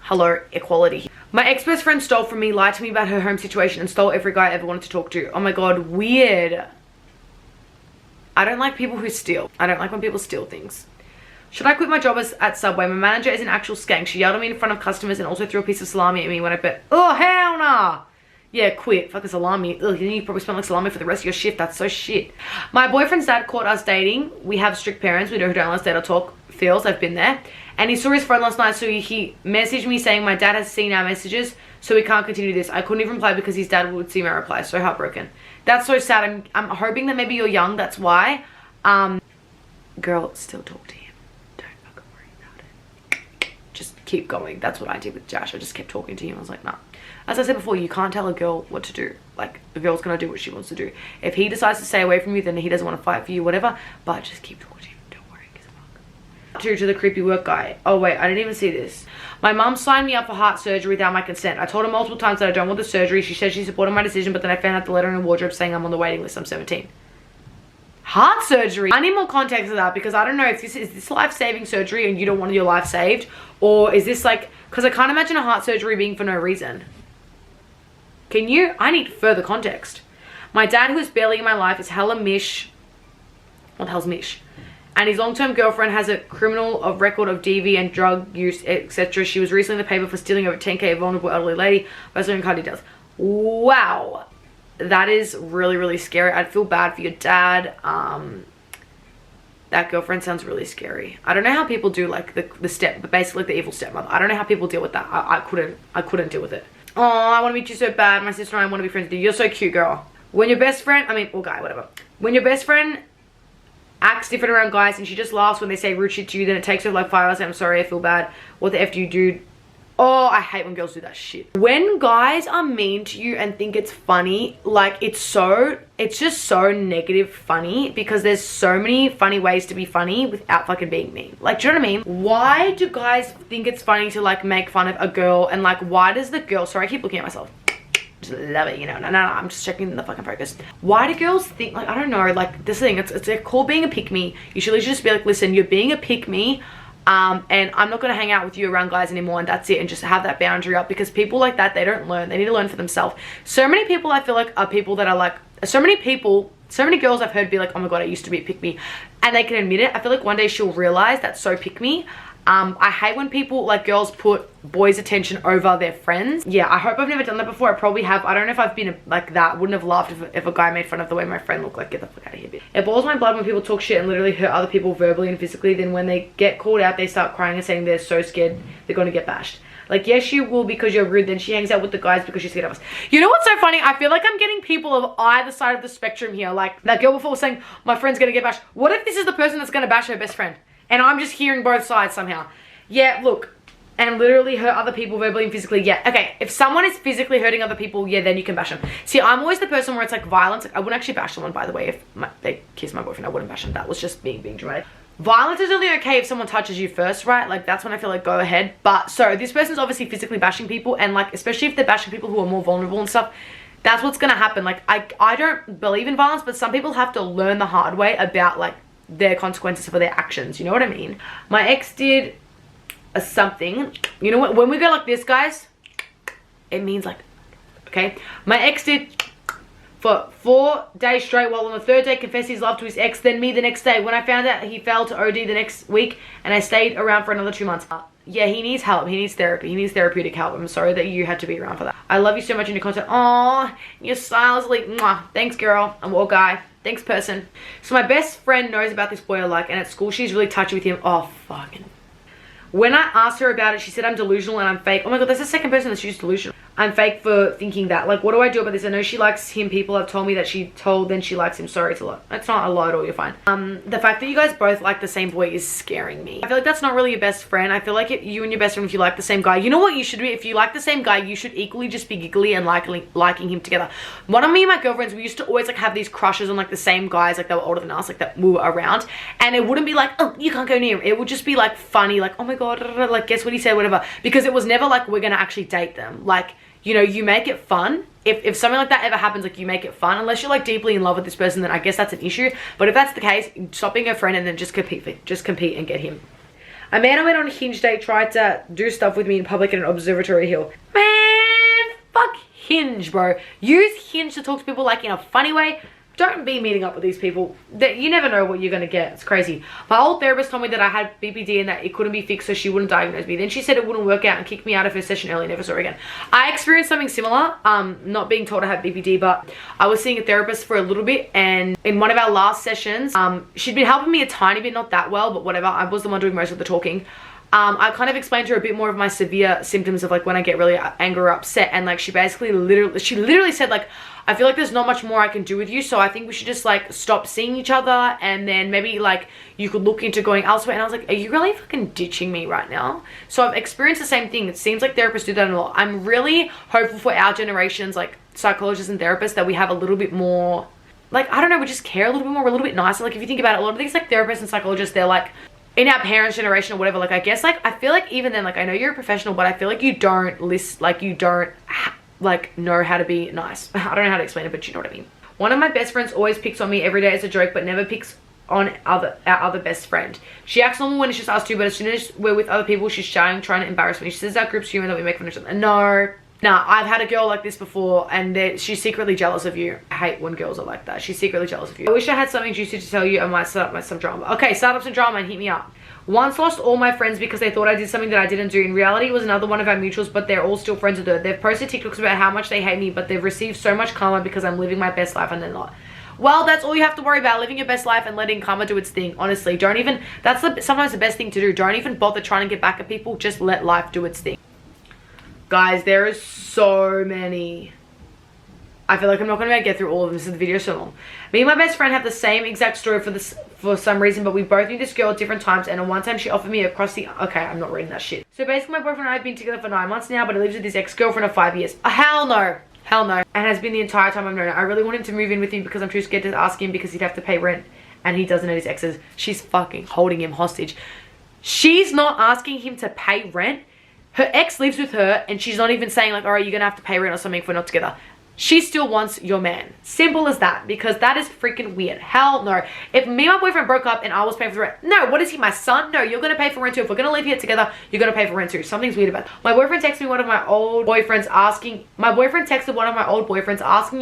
Hello, equality. My ex-best friend stole from me, lied to me about her home situation, and stole every guy I ever wanted to talk to. Oh my god, weird. I don't like people who steal. I don't like when people steal things. Should I quit my job at Subway? My manager is an actual skank. She yelled at me in front of customers and also threw a piece of salami at me when I bet. Oh, hell nah. Yeah, quit. Fuck a salami. Ugh, you probably smell like salami for the rest of your shift. That's so shit. My boyfriend's dad caught us dating. We have strict parents. We don't let us date or talk. Feels. I've been there. And he saw his friend last night, so he messaged me saying my dad has seen our messages, so we can't continue this. I couldn't even reply because his dad would see my reply. So heartbroken. That's so sad. I'm hoping that maybe you're young. That's why. Girl, still talk to him. Don't fucking worry about it. Just keep going. That's what I did with Josh. I just kept talking to him. I was like, nah. As I said before, you can't tell a girl what to do. Like, a girl's gonna do what she wants to do. If he decides to stay away from you, then he doesn't want to fight for you, whatever. But just keep talking to him. Don't worry. Gives a fuck. To the creepy work guy. Oh wait, I didn't even see this. My mum signed me up for heart surgery without my consent. I told her multiple times that I don't want the surgery. She said she supported my decision, but then I found out the letter in the wardrobe saying I'm on the waiting list. I'm 17. Heart surgery. I need more context of that, because I don't know if this is life-saving surgery and you don't want your life saved, or is this like, because I can't imagine a heart surgery being for no reason. Can you? I need further context. My dad, who is barely in my life, is hella mish. What the hell's mish? And his long-term girlfriend has a criminal of record of DV and drug use, etc. She was recently in the paper for stealing over 10K, a vulnerable elderly lady. But I car details. Wow. That is really, really scary. I'd feel bad for your dad. That girlfriend sounds really scary. I don't know how people do like the step, but basically like the evil stepmother. I don't know how people deal with that. I couldn't deal with it. Oh, I want to meet you so bad. My sister and I want to be friends with you. You're so cute, girl. When your best friend, or guy, whatever. When your best friend acts different around guys and she just laughs when they say rude shit to you, then it takes her like 5 hours. I'm sorry, I feel bad. What the F do you do? Oh, I hate when girls do that shit. When guys are mean to you and think it's funny, like it's just so negative funny, because there's so many funny ways to be funny without fucking being mean. Like, do you know what I mean? Why do guys think it's funny to like make fun of a girl, and like why does the girl, sorry I keep looking at myself. Just love it, you know. No, I'm just checking the fucking focus. Why do girls think, like, I don't know, like this thing, it's called being a pick-me. You should just be like, listen, you're being a pick-me. And I'm not going to hang out with you around guys anymore, and that's it, and just have that boundary up, because people like that, they don't learn. They need to learn for themselves. So many people I feel like are people that are like, so many girls I've heard be like, oh my god, I used to be a pick-me, and they can admit it. I feel like one day she'll realize that's so pick-me. I hate when people, like girls, put boys' attention over their friends. Yeah, I hope I've never done that before. I probably have. I don't know if I've been like that. Wouldn't have laughed if a guy made fun of the way my friend looked. Like, get the fuck out of here, bitch. It boils my blood when people talk shit and literally hurt other people verbally and physically. Then when they get called out, they start crying and saying they're so scared they're going to get bashed. Like, yes, you will because you're rude. Then she hangs out with the guys because she's scared of us. You know what's so funny? I feel like I'm getting people of either side of the spectrum here. Like, that girl before was saying, my friend's going to get bashed. What if this is the person that's going to bash her best friend? And I'm just hearing both sides somehow. Yeah, look, and literally hurt other people verbally and physically. Yeah, okay, if someone is physically hurting other people, yeah, then you can bash them. See, I'm always the person where it's like violence. Like, I wouldn't actually bash someone, by the way. If they kissed my boyfriend, I wouldn't bash them. That was just being dramatic. Violence is only okay if someone touches you first, right? Like, that's when I feel like go ahead. But so this person's obviously physically bashing people, and like, especially if they're bashing people who are more vulnerable and stuff, that's what's gonna happen. Like, I don't believe in violence, but some people have to learn the hard way about like their consequences for their actions. You know what I mean? My ex did something, you know what, when we go like this, guys, it means like, okay, my ex did for 4 days straight, while on the 3rd day confessed his love to his ex, then me the next day. When I found out, he fell to OD the next week, and I stayed around for another 2 months. Yeah, he needs help. He needs therapy. He needs therapeutic help. I'm sorry that you had to be around for that. I love you so much in your content. Aw, your style is like, mwah. Thanks, girl. Or guy. Thanks, person. So my best friend knows about this boy I like, and at school she's really touchy with him. Oh, fucking. When I asked her about it, she said I'm delusional and I'm fake. Oh my god, that's the second person that's used delusional. I'm fake for thinking that. Like, what do I do about this? I know she likes him. People have told me that then she likes him. Sorry, it's a lot. It's not a lot at all. You're fine. The fact that you guys both like the same boy is scaring me. I feel like that's not really your best friend. I feel like you and your best friend, if you like the same guy, you know what you should do? If you like the same guy, you should equally just be giggly and liking him together. One of me and my girlfriends, we used to always like have these crushes on like the same guys, like they were older than us, like that we were around, and it wouldn't be like, oh, you can't go near him. It would just be like funny, like, oh my god, like guess what he said, whatever, because it was never like we're gonna actually date them. Like, you know, you make it fun. If something like that ever happens, like you make it fun. Unless you're like deeply in love with this person, then I guess that's an issue. But if that's the case, stop being a friend and then just compete and get him. A man I went on a Hinge date tried to do stuff with me in public at an observatory hill. Man, fuck Hinge, bro. Use Hinge to talk to people like in a funny way. Don't be meeting up with these people. You never know what you're gonna get. It's crazy. My old therapist told me that I had BPD and that it couldn't be fixed, so she wouldn't diagnose me. Then she said it wouldn't work out and kicked me out of her session early, never saw her again. I experienced something similar, not being told I had BPD, but I was seeing a therapist for a little bit, and in one of our last sessions, she'd been helping me a tiny bit, not that well, but whatever. I was the one doing most of the talking. I kind of explained to her a bit more of my severe symptoms of like when I get really angry or upset, and like she literally said like, I feel like there's not much more I can do with you, so I think we should just like stop seeing each other, and then maybe like you could look into going elsewhere. And I was like, are you really fucking ditching me right now? So I've experienced the same thing. It seems like therapists do that a lot. I'm really hopeful for our generations, like psychologists and therapists, that we have a little bit more, like, I don't know, we just care a little bit more, we're a little bit nicer. Like if you think about it, a lot of these like therapists and psychologists, they're like in our parents' generation or whatever. Like I guess like I feel like even then, like I know you're a professional, but I feel like you don't like know how to be nice. I don't know how to explain it, but you know what I mean. One of my best friends always picks on me every day as a joke, but never picks on our other best friend. She acts normal when it's just us two, but as soon as we're with other people, she's trying to embarrass me. She says our group's humor that we make fun of each other. No. Nah, I've had a girl like this before, and she's secretly jealous of you. I hate when girls are like that. She's secretly jealous of you. I wish I had something juicy to tell you. I might start up some drama. Okay, start up some drama and hit me up. Once lost all my friends because they thought I did something that I didn't do. In reality, it was another one of our mutuals, but they're all still friends with her. They've posted TikToks about how much they hate me, but they've received so much karma because I'm living my best life and they're not. Well, that's all you have to worry about, living your best life and letting karma do its thing. Honestly, don't even, sometimes the best thing to do. Don't even bother trying to get back at people. Just let life do its thing. Guys, there is so many. I feel like I'm not going to be able to get through all of them. This is the video so long. Me and my best friend have the same exact story for some reason, but we both knew this girl at different times, and at one time she offered me across the... Okay, I'm not reading that shit. So basically my boyfriend and I have been together for 9 months now, but he lives with his ex-girlfriend of 5 years. Hell no. Hell no. And has been the entire time I've known her. I really want him to move in with me because I'm too scared to ask him because he'd have to pay rent, and he doesn't know his exes. She's fucking holding him hostage. She's not asking him to pay rent. Her ex lives with her, and she's not even saying like, all right, you're gonna have to pay rent or something if we're not together. She still wants your man. Simple as that, because that is freaking weird. Hell no. If me and my boyfriend broke up and I was paying for the rent, no, what is he, my son? No, you're gonna pay for rent too. If we're gonna live here together, you're gonna pay for rent too. Something's weird about it. My boyfriend texted one of my old boyfriends asking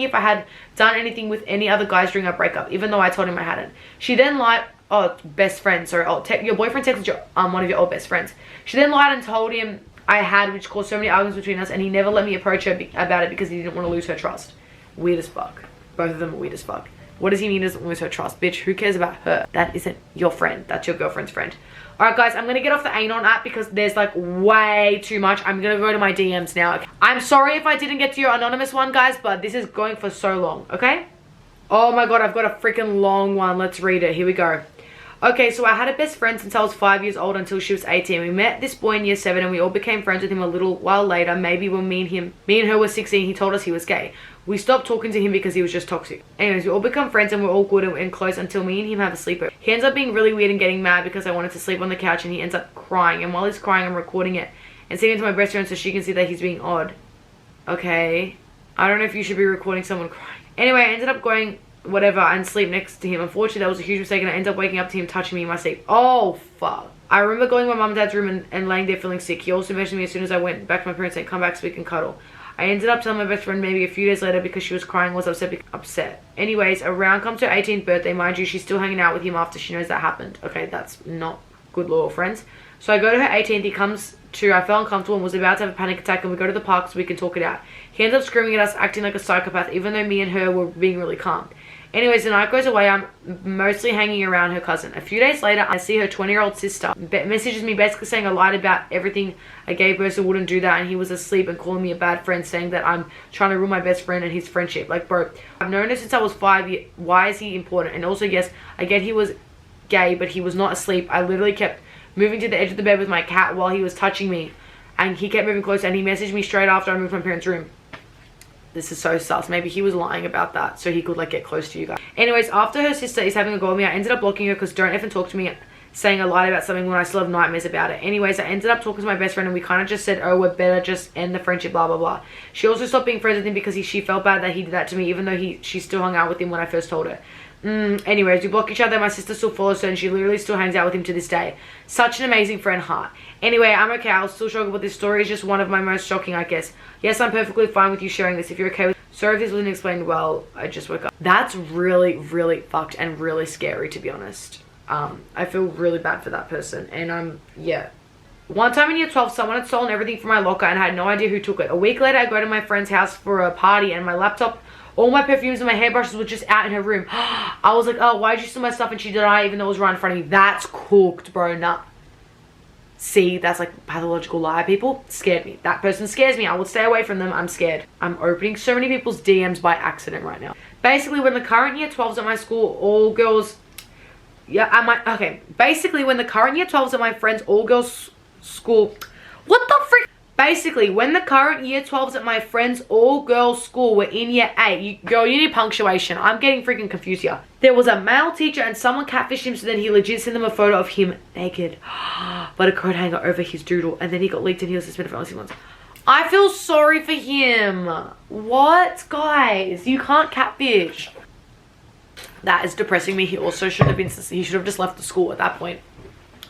if I had done anything with any other guys during our breakup, even though I told him I hadn't. She then lied. Oh, best friend, sorry. Oh, your boyfriend texted one of your old best friends. She then lied and told him I had, which caused so many arguments between us, and he never let me approach her about it because he didn't want to lose her trust. Weird as fuck. Both of them are weird as fuck. What does he mean he doesn't lose her trust? Bitch, who cares about her? That isn't your friend. That's your girlfriend's friend. Alright guys, I'm gonna get off the Anon app because there's like way too much. I'm gonna go to my DMs now. Okay. I'm sorry if I didn't get to your anonymous one, guys, but this is going for so long, okay? Oh my god, I've got a freaking long one. Let's read it. Here we go. Okay, so I had a best friend since I was 5 years old until she was 18. We met this boy in year 7 and we all became friends with him a little while later. Maybe when me and her were 16, he told us he was gay. We stopped talking to him because he was just toxic. Anyways, we all become friends and we're all good and close until me and him have a sleepover. He ends up being really weird and getting mad because I wanted to sleep on the couch, and he ends up crying. And while he's crying, I'm recording it and sending it to my best friend so she can see that he's being odd. Okay. I don't know if you should be recording someone crying. Anyway, I ended up going whatever and sleep next to him. Unfortunately, that was a huge mistake and I ended up waking up to him touching me in my sleep. Oh fuck. I remember going to my mum and dad's room and laying there feeling sick. He also mentioned me as soon as I went back to my parents saying, come back so we can cuddle. I ended up telling my best friend maybe a few days later because she was crying, was upset. Anyways, around comes her 18th birthday. Mind you, she's still hanging out with him after she knows that happened. Okay, that's not good, loyal friends. So I go to her 18th, he comes to, I felt uncomfortable and was about to have a panic attack, and we go to the park so we can talk it out. He ends up screaming at us, acting like a psychopath, even though me and her were being really calm. Anyways, the night goes away. I'm mostly hanging around her cousin. A few days later, I see her 20-year-old sister messages me basically saying I lied about everything a gay person wouldn't do that and he was asleep, and calling me a bad friend, saying that I'm trying to ruin my best friend and his friendship. Like, bro, I've known her since I was 5. Why is he important? And also, yes, I get he was gay, but he was not asleep. I literally kept moving to the edge of the bed with my cat while he was touching me, and he kept moving closer, and he messaged me straight after I moved to my parents' room. This is so sus. Maybe he was lying about that so he could like get close to you guys. Anyways, after her sister is having a go at me, I ended up blocking her because don't even talk to me, saying I lied about something when I still have nightmares about it. Anyways, I ended up talking to my best friend and we kind of just said, oh, we're better just end the friendship, blah blah blah. She also stopped being friends with him because she felt bad that he did that to me, even though she still hung out with him when I first told her. Anyways, we block each other. My sister still follows her and she literally still hangs out with him to this day. Such an amazing friend, heart. Anyway, I'm okay. I'll still struggle with this story. It's just one of my most shocking, I guess. Yes, I'm perfectly fine with you sharing this if you're okay with. Sorry if this wasn't explained well. I just woke up. That's really, really fucked and really scary, to be honest. I feel really bad for that person. And yeah. One time in year 12, someone had stolen everything from my locker and I had no idea who took it. A week later, I go to my friend's house for a party and my laptop, all my perfumes and my hairbrushes were just out in her room. I was like, oh, why'd you steal my stuff? And she denied, even though it was right in front of me. That's cooked, bro. Nah. See, that's like pathological lie, people. Scared me. That person scares me. I would stay away from them. I'm scared. I'm opening so many people's DMs by accident right now. Basically, when the current year 12s at my school, all girls... Yeah, basically, when the current year 12s at my friend's all-girls school... What the frick? Basically, when the current year 12s at my friend's all-girls school were in year 8, girl, you need punctuation. I'm getting freaking confused here. There was a male teacher and someone catfished him, so then he legit sent them a photo of him naked. But a coat hanger over his doodle, and then he got leaked and he was suspended for only 6 months. I feel sorry for him. What? Guys, you can't catfish. That is depressing me. He also should have been, he should have just left the school at that point.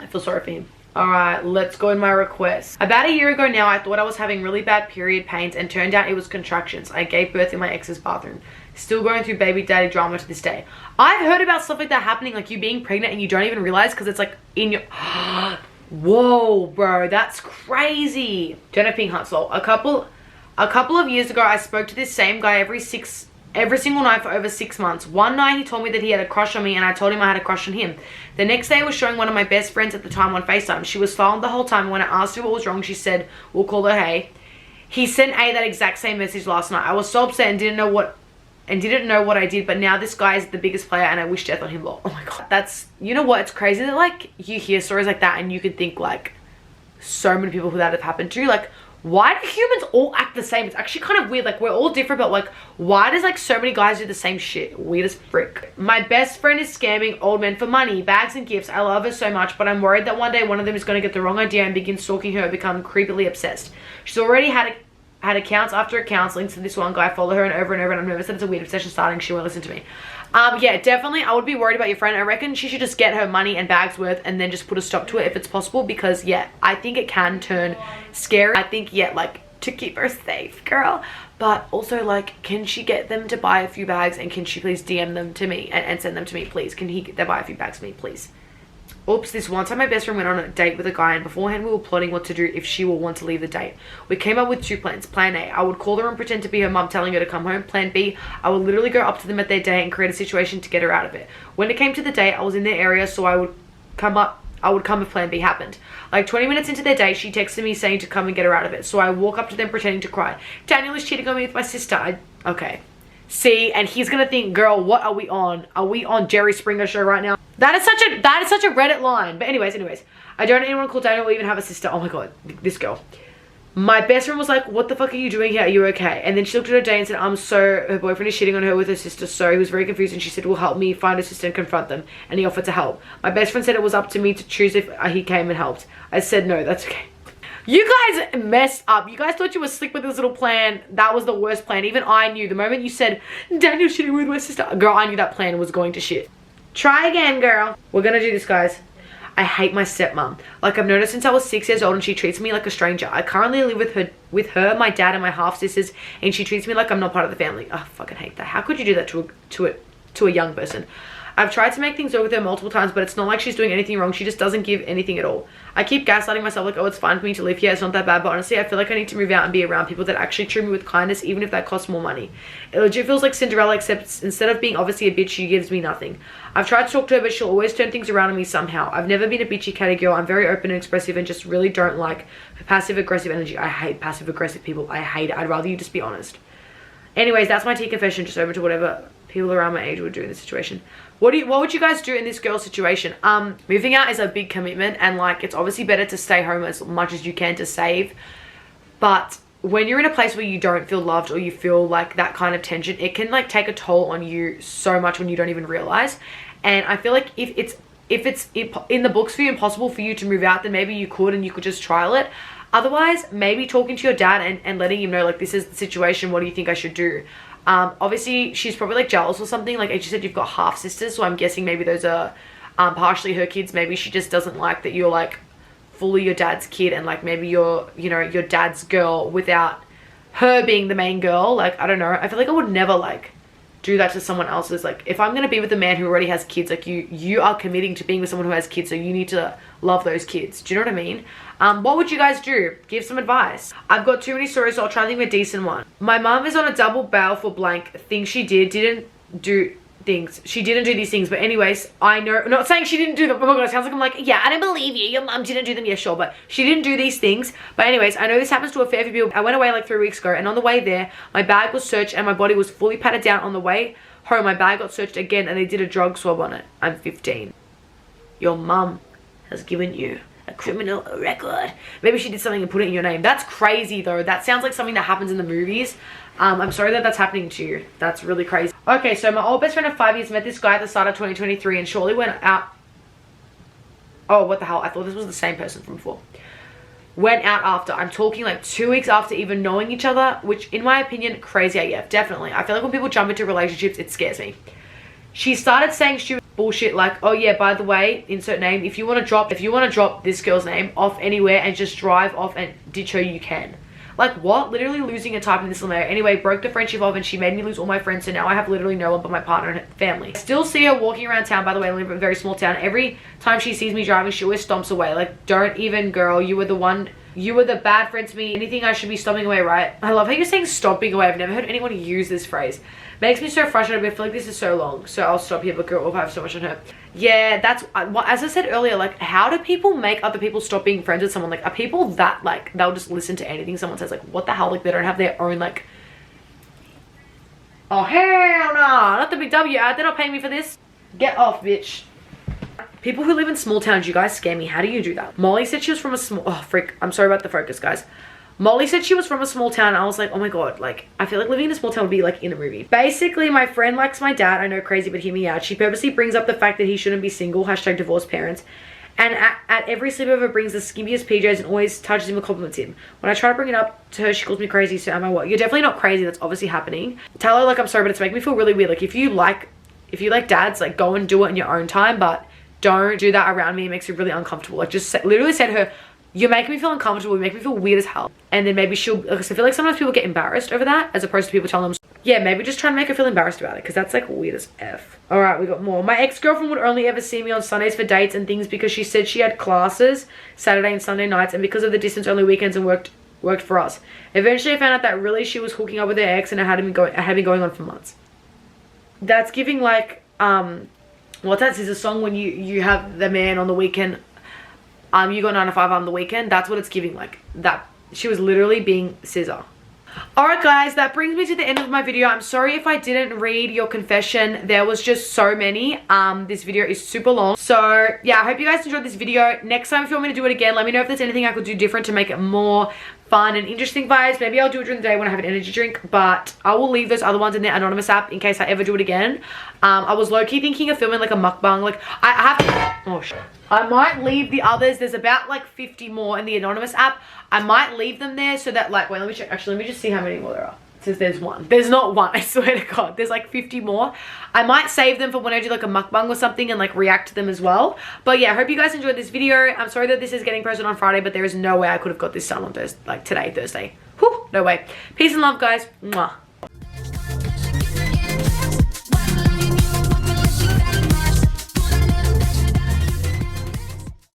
I feel sorry for him. Alright, let's go in my request. About a year ago now, I thought I was having really bad period pains and turned out it was contractions. I gave birth in my ex's bathroom. Still going through baby daddy drama to this day. I've heard about stuff like that happening, like you being pregnant and you don't even realize because it's like in your... Whoa, bro, that's crazy. Don't have pink heart soul. A couple of years ago, I spoke to this same guy every single night for over 6 months. One night he told me that he had a crush on me and I told him I had a crush on him. The next day I was showing one of my best friends at the time on FaceTime. She was silent the whole time, and when I asked her what was wrong, she said, we'll call her Hey. He sent A that exact same message last night. I was so upset and didn't know what I did, but now this guy is the biggest player and I wish death on him. Oh my god. That's, you know what, it's crazy that like you hear stories like that and you could think like so many people who that have happened to. Like, why do humans all act the same? It's actually kind of weird. Like, we're all different, but like, why does like so many guys do the same shit? Weird as frick. My best friend is scamming old men for money, bags and gifts. I love her so much, but I'm worried that one day one of them is going to get the wrong idea and begin stalking her and become creepily obsessed. She's already had accounts after accounts linked to this one guy, follow her and over, and I'm nervous that it's a weird obsession starting. She won't listen to me. Yeah, definitely I would be worried about your friend. I reckon she should just get her money and bags worth and then just put a stop to it if it's possible, because yeah, I think it can turn scary. I think, yeah, like, to keep her safe, girl. But also, like, can she get them to buy a few bags, and can she please DM them to me and send them to me, please? Can they buy a few bags for me, please? Oops, this one time my best friend went on a date with a guy, and beforehand we were plotting what to do if she will want to leave the date. We came up with 2 plans. Plan A, I would call her and pretend to be her mum telling her to come home. Plan B, I would literally go up to them at their date and create a situation to get her out of it. When it came to the date, I was in their area, so I would come if plan B happened. Like 20 minutes into their date, she texted me saying to come and get her out of it. So I walk up to them pretending to cry. Daniel is cheating on me with my sister. Okay. See, and he's gonna think, girl, what are we on? Are we on Jerry Springer show right now? That is such a Reddit line. But anyways, I don't know anyone called Daniel or even have a sister. Oh my god, this girl. My best friend was like, what the fuck are you doing here? Are you okay? And then she looked at her day and said, her boyfriend is shitting on her with her sister. So he was very confused, and she said, well, help me find her sister and confront them. And he offered to help. My best friend said it was up to me to choose if he came and helped. I said, no, that's okay. You guys messed up. You guys thought you were slick with this little plan. That was the worst plan. Even I knew. The moment you said, Daniel's shitting with my sister, girl, I knew that plan was going to shit. Try again, girl. We're gonna do this, guys. I hate my stepmom. Like, I've noticed since I was 6 years old, and she treats me like a stranger. I currently live with her, my dad, and my half sisters, and she treats me like I'm not part of the family. Oh, I fucking hate that. How could you do that to a young person? I've tried to make things work with her multiple times, but it's not like she's doing anything wrong. She just doesn't give anything at all. I keep gaslighting myself like, oh, it's fine for me to live here, it's not that bad, but honestly, I feel like I need to move out and be around people that actually treat me with kindness, even if that costs more money. It legit feels like Cinderella, except instead of being obviously a bitch, she gives me nothing. I've tried to talk to her, but she'll always turn things around on me somehow. I've never been a bitchy catty girl. I'm very open and expressive and just really don't like passive-aggressive energy. I hate passive-aggressive people. I hate it. I'd rather you just be honest. Anyways, that's my tea confession, just open to whatever people around my age would do in this situation. What would you guys do in this girl situation? Moving out is a big commitment, and like it's obviously better to stay home as much as you can to save, but when you're in a place where you don't feel loved or you feel like that kind of tension, it can like take a toll on you so much when you don't even realize. And I feel like if it's in the books for you impossible for you to move out, then maybe you could and you could just trial it. Otherwise, maybe talking to your dad and letting him know like, this is the situation, what do you think I should do? Obviously she's probably like jealous or something. Like she said, you've got half sisters, so I'm guessing maybe those are partially her kids. Maybe she just doesn't like that you're like fully your dad's kid, and like maybe you're, you know, your dad's girl without her being the main girl. Like I don't know, I feel like I would never like do that to someone else's. Like if I'm gonna be with a man who already has kids, like you are committing to being with someone who has kids, so you need to love those kids. Do you know what I mean? What would you guys do? Give some advice. I've got too many stories, so I'll try to think of a decent one. My mom is on a double bail for blank things she didn't do things. She didn't do these things, but anyways, I know, not saying she didn't do them. Oh my god, it sounds like I'm like, yeah, I don't believe you. Your mom didn't do them. Yeah, sure, but she didn't do these things. But anyways, I know this happens to a fair few people. I went away like 3 weeks ago, and on the way there, my bag was searched and my body was fully patted down. On the way home, my bag got searched again and they did a drug swab on it. I'm 15. Your mum has given you a criminal record. Maybe she did something and put it in your name. That's crazy though. That sounds like something that happens in the movies. I'm sorry that that's happening to you. That's really crazy. Okay, so my old best friend of 5 years met this guy at the start of 2023 and shortly went out. Oh, what the hell? I thought this was the same person from before. Went out after. I'm talking like 2 weeks after even knowing each other, which in my opinion, crazy AF, definitely. I feel like when people jump into relationships, it scares me. She started saying stupid bullshit like, oh yeah, by the way, insert name, if you want to drop this girl's name off anywhere and just drive off and ditch her, you can. Like what? Literally losing a type in this little area. Anyway, broke the friendship off and she made me lose all my friends, so now I have literally no one but my partner and family. I still see her walking around town, by the way. I live in a very small town. Every time she sees me driving, she always stomps away. Like, don't even, girl, you were the bad friend to me. Anything I should be stomping away, right? I love how you're saying stomping away. I've never heard anyone use this phrase. Makes me so frustrated. I feel like this is so long, so I'll stop here, but girl, I have so much on her. Yeah, that's as I said earlier, like how do people make other people stop being friends with someone? Like, are people that like they'll just listen to anything someone says? Like, what the hell? Like, they don't have their own like, oh hell no, not the big W ad, they're not paying me for this. Get off, bitch. People who live in small towns, you guys scare me. How do you do that? Molly said she was from a small, oh frick, I'm sorry about the focus, guys. Molly said she was from a small town. I was like, oh my god, like I feel like living in a small town would be like in a movie. Basically, my friend likes my dad. I know, crazy, but hear me out. She purposely brings up the fact that he shouldn't be single, hashtag divorced parents, and at every sleepover brings the skimpiest PJs and always touches him and compliments him. When I try to bring it up to her, she calls me crazy. So am I what? You're definitely not crazy. That's obviously happening. Tell her like, I'm sorry, but it's making me feel really weird. Like if you like dads, like go and do it in your own time, but don't do that around me. It makes me really uncomfortable. Like just literally say to her, you're making me feel uncomfortable, you make me feel weird as hell. And then maybe she'll, because I feel like sometimes people get embarrassed over that as opposed to people telling them, yeah, maybe just try and make her feel embarrassed about it, because that's like weird as F. All right, we got more. My ex-girlfriend would only ever see me on Sundays for dates and things because she said she had classes Saturday and Sunday nights, and because of the distance, only weekends, and worked for us. Eventually I found out that really she was hooking up with her ex and it had been going on for months. That's giving like, what's that? Is a song when you have the man on the weekend, you got 9 to 5 on the weekend. That's what it's giving, like that. She was literally being scissor. Alright guys, that brings me to the end of my video. I'm sorry if I didn't read your confession. There was just so many. This video is super long. So yeah, I hope you guys enjoyed this video. Next time if you want me to do it again, let me know if there's anything I could do different to make it more fun and interesting vibes. Maybe I'll do it during the day when I have an energy drink, but I will leave those other ones in the anonymous app in case I ever do it again. I was low-key thinking of filming like a mukbang. Like I have, oh shit. I might leave the others. There's about like 50 more in the anonymous app. I might leave them there so that like, wait, let me check. Actually, let me just see how many more there are. It says there's one. There's not one, I swear to God. There's like 50 more. I might save them for when I do like a mukbang or something and like react to them as well. But yeah, I hope you guys enjoyed this video. I'm sorry that this is getting posted on Friday, but there is no way I could have got this done on Thursday, like today, Thursday. Whew, no way. Peace and love, guys. Mwah.